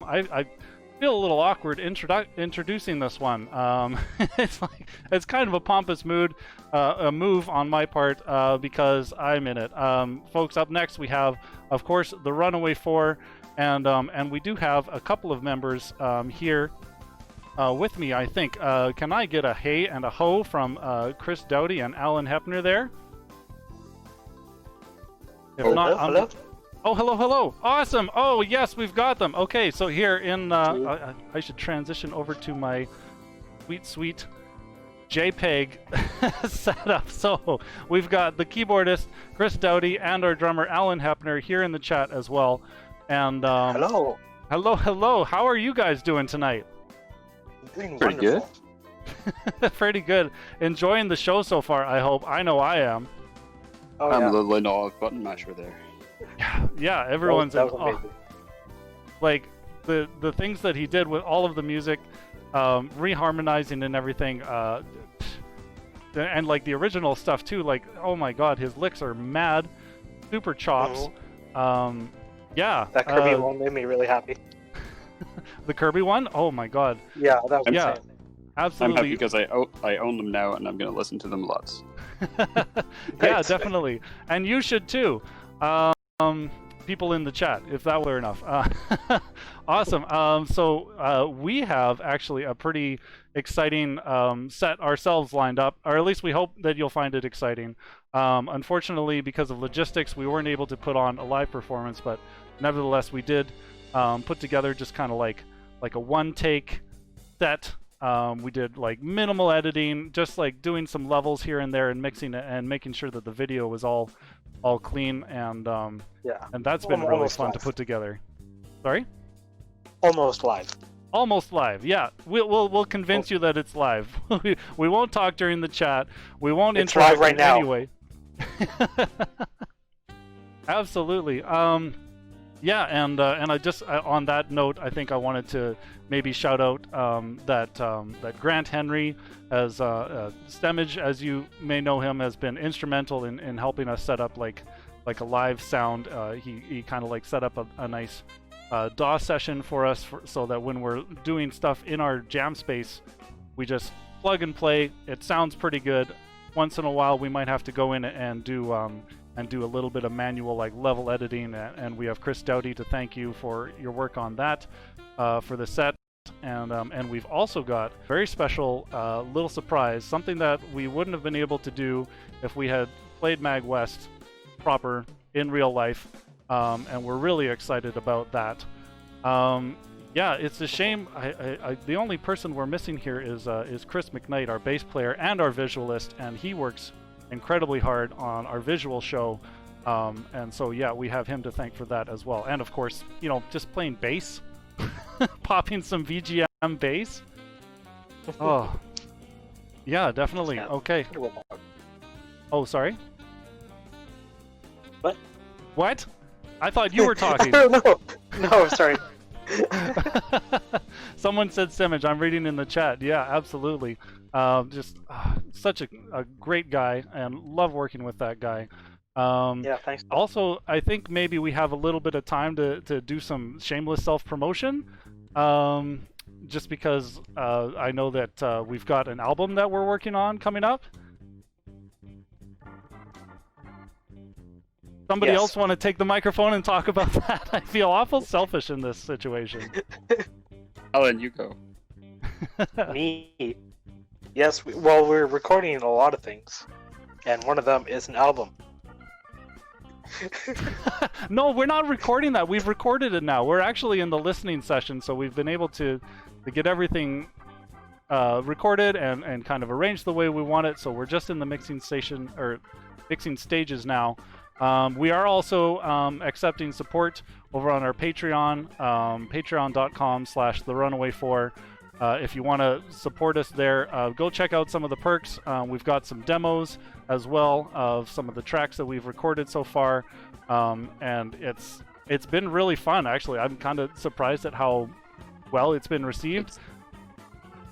I feel a little awkward introducing this one. It's kind of a pompous a move on my part because I'm in it. Folks, up next we have, of course, the Runaway Four, and we do have a couple of members here with me. I think. Can I get a hey and a ho from Chris Dowdy and Alan Hepner there? If not, hello. Oh, hello. Awesome. Oh, yes, we've got them. Okay, so here in... I should transition over to my sweet JPEG setup. So we've got the keyboardist, Chris Dowdy, and our drummer, Alan Hepner, here in the chat as well. And Hello. Hello. How are you guys doing tonight? Doing Pretty wonderful. good. Pretty good. Enjoying the show so far, I hope. I know I am. Oh, I'm yeah. literally not a button masher there. Yeah, everyone's... That was amazing. Like the things that he did with all of the music, reharmonizing and everything, and like the original stuff too. Like, oh my God, his licks are mad, super chops. Yeah, That Kirby one made me really happy. the Kirby one. Oh my God. Yeah, that was Yeah, insane. absolutely. I'm happy because I own them now and I'm going to listen to them lots. Yeah, definitely, and you should too. People in the chat, if that were enough. Awesome. So we have actually a pretty exciting set ourselves lined up, or at least we hope that you'll find it exciting. Unfortunately, because of logistics, we weren't able to put on a live performance, but nevertheless, we did put together just kind of like a one-take set. We did like minimal editing, just like doing some levels here and there and mixing it and making sure that the video was all clean, and Yeah. and that's been really Almost fun to live. put together. Sorry? Almost live. Almost live. Yeah, we'll convince you that it's live. We won't talk during the chat. We won't It's interact live right in now. any way. Absolutely. Yeah, and I just on that note, I think I wanted to maybe shout out that Grant Henry, as Stemmage, as you may know him, has been instrumental in helping us set up like a live sound. He kind of like set up a nice DAW session for us, so that when we're doing stuff in our jam space, we just plug and play. It sounds pretty good. Once in a while, we might have to go in and do a little bit of manual like level editing, and we have Chris Dowdy to thank you for your work on that for the set. And we've also got a very special little surprise, something that we wouldn't have been able to do if we had played MAGWest proper in real life, and we're really excited about that. Yeah, it's a shame. The only person we're missing here is Chris McKnight, our bass player and our visualist, and he works incredibly hard on our visual show, and so yeah, we have him to thank for that as well. And of course, just playing bass, popping some VGM bass. Oh, yeah, definitely. Okay. Oh, sorry. What? What? I thought you were talking. No, sorry. Someone said Simmage. I'm reading in the chat. Yeah, absolutely. Just such a great guy, and love working with that guy. Yeah, thanks. Also, I think maybe we have a little bit of time to do some shameless self-promotion. Just because I know that we've got an album that we're working on coming up. Somebody Yes. else want to take the microphone and talk about that? I feel awful selfish in this situation. Alan, you go. Me. Yes, we're recording a lot of things, and one of them is an album. No, we're not recording that. We've recorded it now. We're actually in the listening session, so we've been able to get everything recorded and kind of arranged the way we want it. So we're just in the mixing station, or mixing stages now. We are also accepting support over on our Patreon, patreon.com/therunaway4. If you want to support us there, go check out some of the perks. We've got some demos as well of some of the tracks that we've recorded so far, and it's been really fun. Actually, I'm kind of surprised at how well it's been received.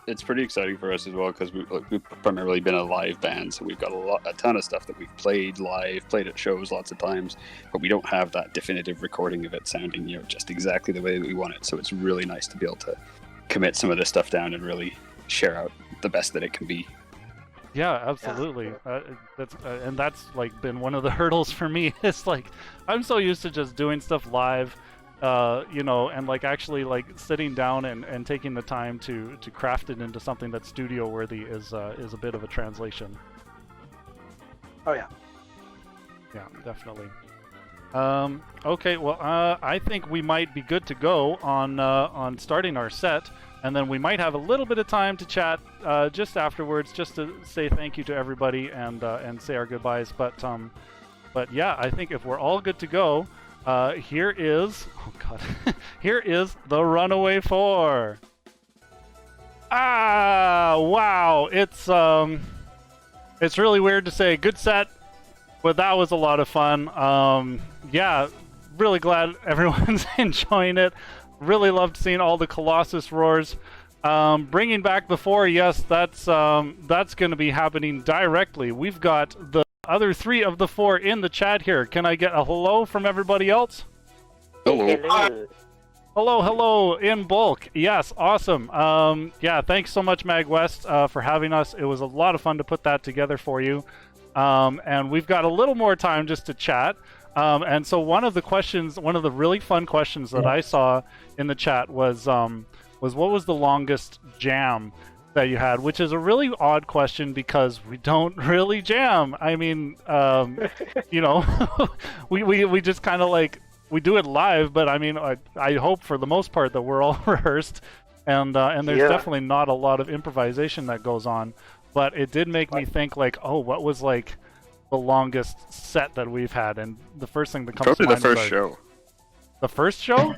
it's pretty exciting for us as well because we've primarily been a live band, so we've got a ton of stuff that we've played live, played at shows lots of times, but we don't have that definitive recording of it sounding, just exactly the way that we want it. So it's really nice to be able to commit some of this stuff down and really share out the best that it can be. Yeah, absolutely. That's like been one of the hurdles for me. It's like I'm so used to just doing stuff live, and like actually like sitting down and taking the time to craft it into something that's studio worthy is a bit of a translation. Oh yeah. Yeah, definitely. Okay, well, I think we might be good to go on starting our set. And then we might have a little bit of time to chat just afterwards, just to say thank you to everybody and say our goodbyes. But yeah, I think if we're all good to go, here is here is the Runaway Four. Ah, wow! It's really weird to say good set, but that was a lot of fun. Yeah, really glad everyone's enjoying it. Really loved seeing all the Colossus roars. Bringing back the Four, yes, that's going to be happening directly. We've got the other three of the Four in the chat here. Can I get a hello from everybody else? Hello. Hello, in bulk. Yes, awesome. Yeah, thanks so much, MAGWest, for having us. It was a lot of fun to put that together for you. And we've got a little more time just to chat. And so one of the really fun questions that I saw in the chat was what was the longest jam that you had, which is a really odd question because we don't really jam. I mean, we just kind of like, we do it live, but I mean, I hope for the most part that we're all rehearsed and there's definitely not a lot of improvisation that goes on, but it did make me think like, oh, what was like the longest set that we've had? And the first thing that comes to mind the first show. The first show?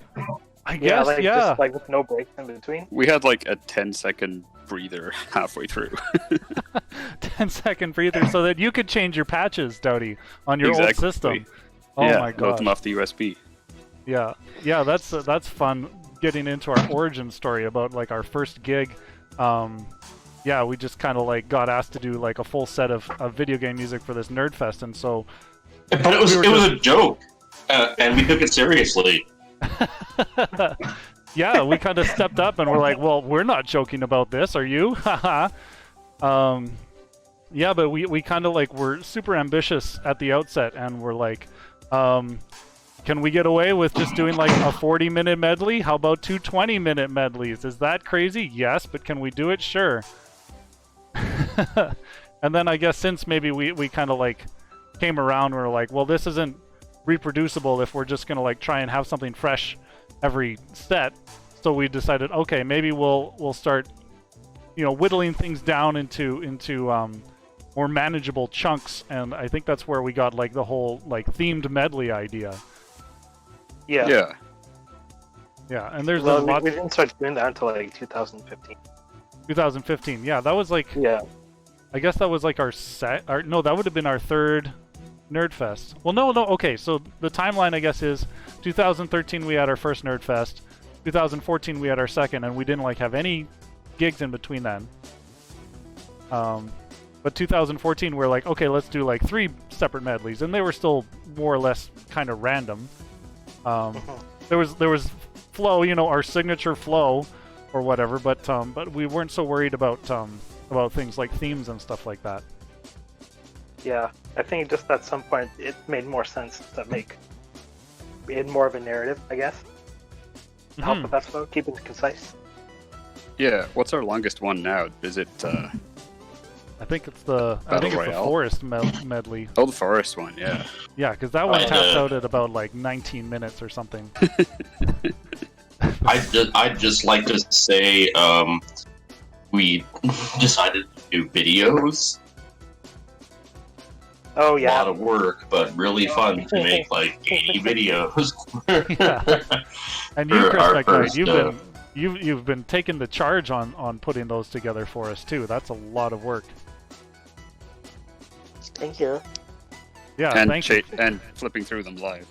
I guess, just like with no breaks in between. We had like a 10-second breather halfway through. 10-second breather so that you could change your patches, Doughty, on your old system. Oh my god. Load them off the USB. Yeah, that's fun getting into our origin story about like our first gig. Yeah, we just kind of like got asked to do like a full set of video game music for this Nerdfest, and so. But it was a joke, and we took it seriously. Yeah, we kind of stepped up and we're like, well, we're not joking about this, are you? Haha. Yeah, but we kind of like were super ambitious at the outset, and we're like, can we get away with just doing like a 40-minute medley? How about 2 20-minute medleys? Is that crazy? Yes, but can we do it? Sure. And then I guess since maybe we kind of like came around, we're like, well, this isn't reproducible if we're just gonna like try and have something fresh every set. So we decided, okay, maybe we'll start, whittling things down into more manageable chunks, and I think that's where we got like the whole like themed medley idea. Yeah. And there's we didn't start doing that until like 2015. 2015, yeah, that was like, I guess that was like no, that would have been our third Nerdfest. Well, no, okay, so the timeline, I guess, is 2013 we had our first Nerdfest, 2014 we had our second, and we didn't like have any gigs in between then. But 2014 we're like, okay, let's do like 3 separate medleys, and they were still more or less kind of random. There was flow, our signature flow or whatever, but we weren't so worried about things like themes and stuff like that. Yeah, I think just at some point it made more sense to make it more of a narrative, I guess. Help with that flow, keep it concise. Yeah, what's our longest one now? Is it? I think it's the forest medley. Oh, the forest one, yeah. Yeah, because that one tapped out at about like 19 minutes or something. I'd just like to say we decided to do videos. Oh yeah. A lot of work, but really fun to make like 80 videos. Yeah. And you, Chris McKnight, you've been taking the charge on putting those together for us too. That's a lot of work. Thank you. Yeah, thank you. And flipping through them live.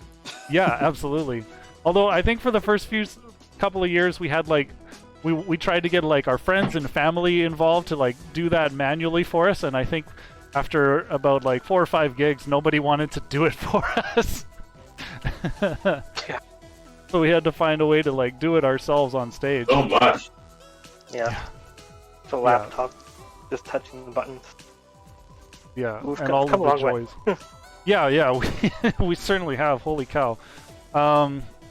Yeah, absolutely. Although I think for the first couple of years we had like we tried to get like our friends and family involved to like do that manually for us, and I think after about like 4 or 5 gigs, nobody wanted to do it for us. Yeah. So we had to find a way to like do it ourselves on stage. Oh my. Yeah. The laptop, just touching the buttons. Yeah, We've and come all a of the long way. joys. Yeah, we certainly have. Holy cow.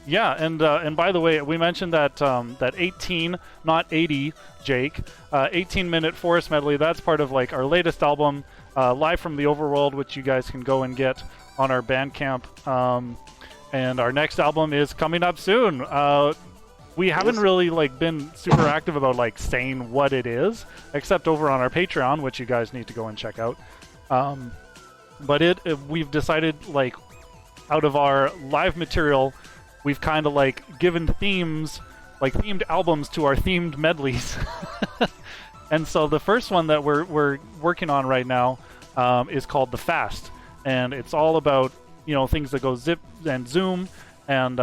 Yeah, and by the way, we mentioned that that 18, not 80, Jake, 18-minute Forest medley. That's part of like our latest album, Live from the Overworld, which you guys can go and get on our Bandcamp. And our next album is coming up soon. We haven't really like been super active about like saying what it is, except over on our Patreon, which you guys need to go and check out. But we've decided like out of our live material, we've kind of like given themes, like themed albums to our themed medleys. And so the first one that we're working on right now is called The Fast, and it's all about, you know, things that go zip and zoom, and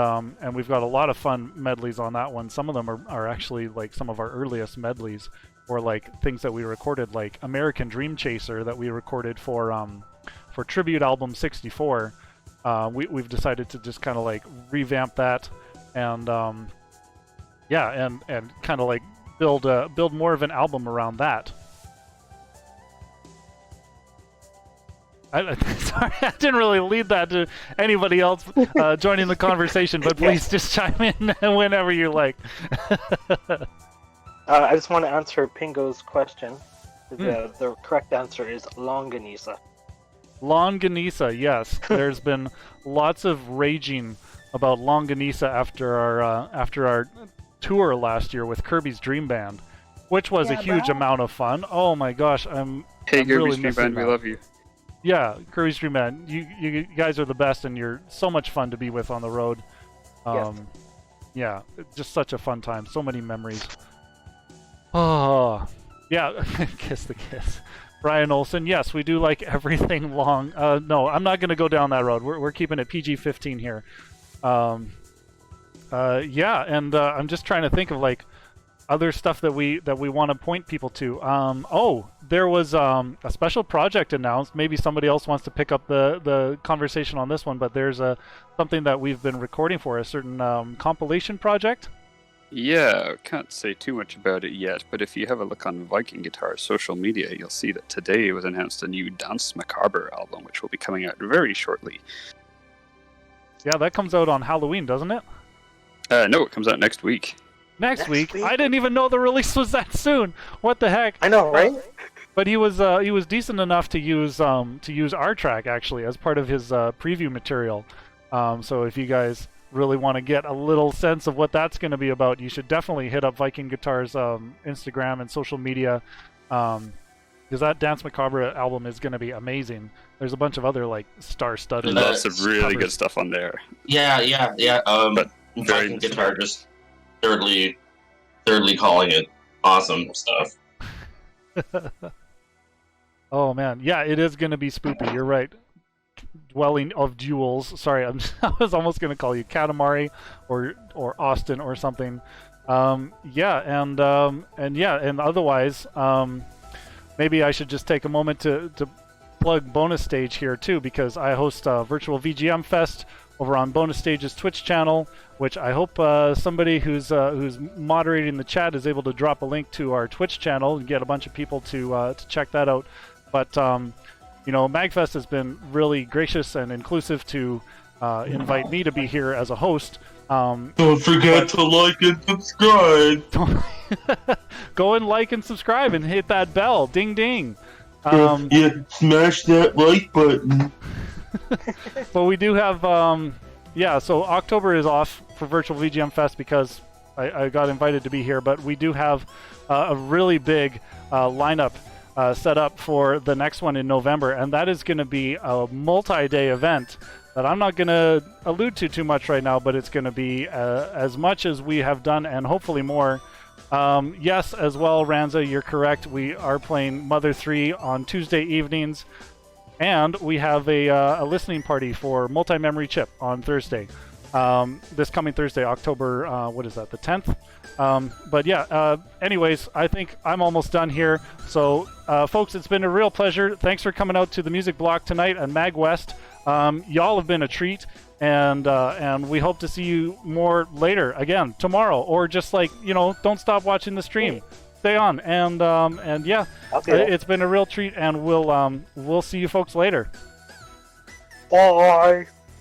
we've got a lot of fun medleys on that one. Some of them are actually like some of our earliest medleys, or like things that we recorded, like American Dream Chaser that we recorded for Tribute Album 64. We've decided to just kind of like revamp that, and and kind of like build more of an album around that. Sorry, I didn't really lead that to anybody else joining the conversation, but please just chime in whenever you like. I just want to answer Pingo's question. The correct answer is Longanisa. Longanisa, yes. There's been lots of raging about Longanisa after our tour last year with Kirby's Dream Band, which was a huge amount of fun. Oh my gosh, I'm Kirby's really Dream missing Band, we that. love you. Yeah, Kirby's Dream Band. You guys are the best, and you're so much fun to be with on the road. Yeah, just such a fun time. So many memories. Oh, yeah. Kiss the kiss. Brian Olson, yes, we do like everything long. No, I'm not going to go down that road. We're keeping it PG-15 here. Yeah, and I'm just trying to think of like other stuff that we want to point people to. Oh, there was a special project announced. Maybe somebody else wants to pick up the conversation on this one, but there's something that we've been recording for, a certain compilation project. Yeah, can't say too much about it yet, but if you have a look on Viking Guitar's social media, you'll see that today was announced a new Dance Macabre album, which will be coming out very shortly. Yeah, that comes out on Halloween, doesn't it? No, it comes out next week. Next week? I didn't even know the release was that soon. What the heck? I know, right? But he was decent enough to use our track actually as part of his preview material. So if you guys really want to get a little sense of what that's going to be about, you should definitely hit up Viking Guitar's Instagram and social media, because that Dance Macabre album is going to be amazing. There's a bunch of other like star-studded Lots of really covers. good stuff on there. Yeah. But Viking Guitar just thirdly calling it awesome stuff. Oh man, yeah, it is going to be spoopy. You're right. Dwelling of Jewels. Sorry, I was almost going to call you Katamari or Austin or something. Yeah, and otherwise, maybe I should just take a moment to plug Bonus Stage here too, because I host Virtual VGM Fest over on Bonus Stage's Twitch channel, which I hope somebody who's moderating the chat is able to drop a link to our Twitch channel and get a bunch of people to check that out. But you know, MAGFest has been really gracious and inclusive to invite me to be here as a host. Don't forget to like and subscribe. Go and like and subscribe and hit that bell. Ding ding. Smash that like button. But we do have, so October is off for Virtual VGM Fest because I got invited to be here, but we do have a really big lineup set up for the next one in November, and that is going to be a multi-day event that I'm not going to allude to too much right now, but it's going to be as much as we have done and hopefully more. Yes, as well, Ranza, you're correct. We are playing Mother 3 on Tuesday evenings, and we have a listening party for Multi-Memory Chip on Thursday. this coming Thursday, October, what is that, the 10th? But yeah, anyways, I think I'm almost done here. So, folks, it's been a real pleasure. Thanks for coming out to the music block tonight and MAGWest. Y'all have been a treat, and we hope to see you more later, again, tomorrow, or just like, don't stop watching the stream. Stay on, and yeah, it's been a real treat, and we'll see you folks later. Bye.